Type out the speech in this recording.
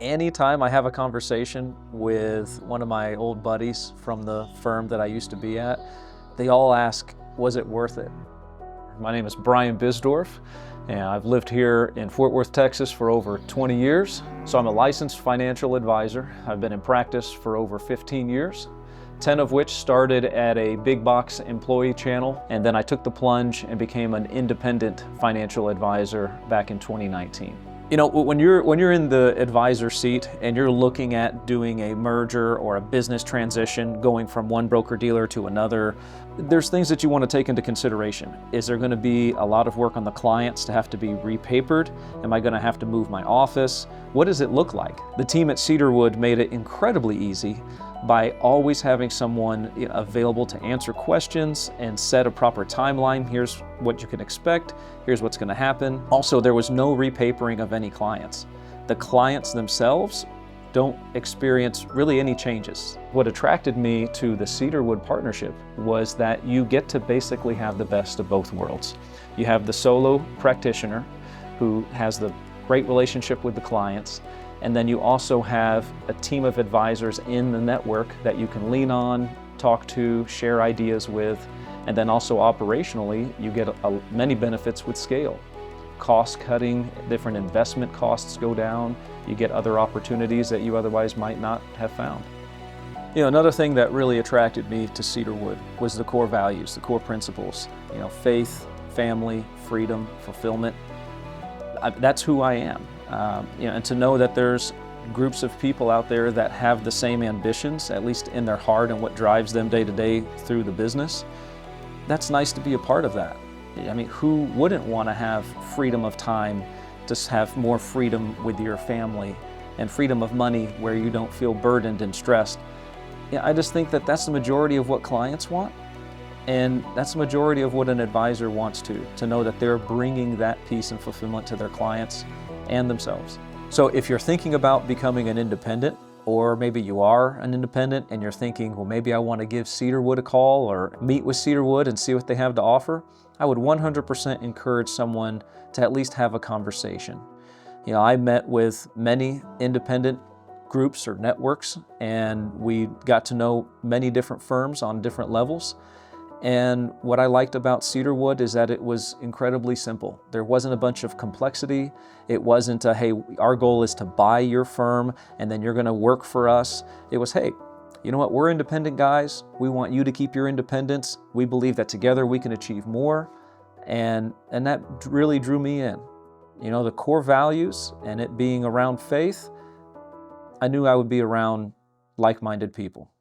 Anytime I have a conversation with one of my old buddies from the firm that I used to be at, they all ask, was it worth it? My name is Brian Bisdorf, and I've lived here in Fort Worth, Texas for over 20 years. So I'm a licensed financial advisor. I've been in practice for over 15 years, 10 of which started at a big box employee channel, and then I took the plunge and became an independent financial advisor back in 2019. You know, when you're in the advisor seat and you're looking at doing a merger or a business transition, going from one broker-dealer to another, there's things that you want to take into consideration. Is there going to be a lot of work on the clients to have to be repapered? Am I going to have to move my office? What does it look like? The team at Cedarwood made it incredibly easy by always having someone available to answer questions and set a proper timeline. Here's what you can expect. Here's what's going to happen. Also, there was no repapering of any clients. The clients themselves don't experience really any changes. What attracted me to the Cedarwood partnership was that you get to basically have the best of both worlds. You have the solo practitioner who has the great relationship with the clients, and then you also have a team of advisors in the network that you can lean on, talk to, share ideas with, and then also operationally, you get many benefits with scale. Cost cutting, different investment costs go down, you get other opportunities that you otherwise might not have found. You know, another thing that really attracted me to Cedarwood was the core values, the core principles. You know, faith, family, freedom, fulfillment. That's who I am. And to know that there's groups of people out there that have the same ambitions, at least in their heart and what drives them day to day through the business, that's nice to be a part of that. I mean, who wouldn't want to have freedom of time, to have more freedom with your family and freedom of money where you don't feel burdened and stressed? Yeah, I just think that that's the majority of what clients want. And that's the majority of what an advisor wants to know that they're bringing that peace and fulfillment to their clients and themselves. So if you're thinking about becoming an independent, or maybe you are an independent and you're thinking, well, maybe I want to give Cedarwood a call or meet with Cedarwood and see what they have to offer, I would 100% encourage someone to at least have a conversation. You know, I met with many independent groups or networks, and we got to know many different firms on different levels. And what I liked about Cedarwood is that it was incredibly simple. There wasn't a bunch of complexity. It wasn't a, hey, our goal is to buy your firm and then you're going to work for us. It was, hey, you know what, we're independent guys. We want you to keep your independence. We believe that together we can achieve more. And that really drew me in. You know, the core values and it being around faith, I knew I would be around like-minded people.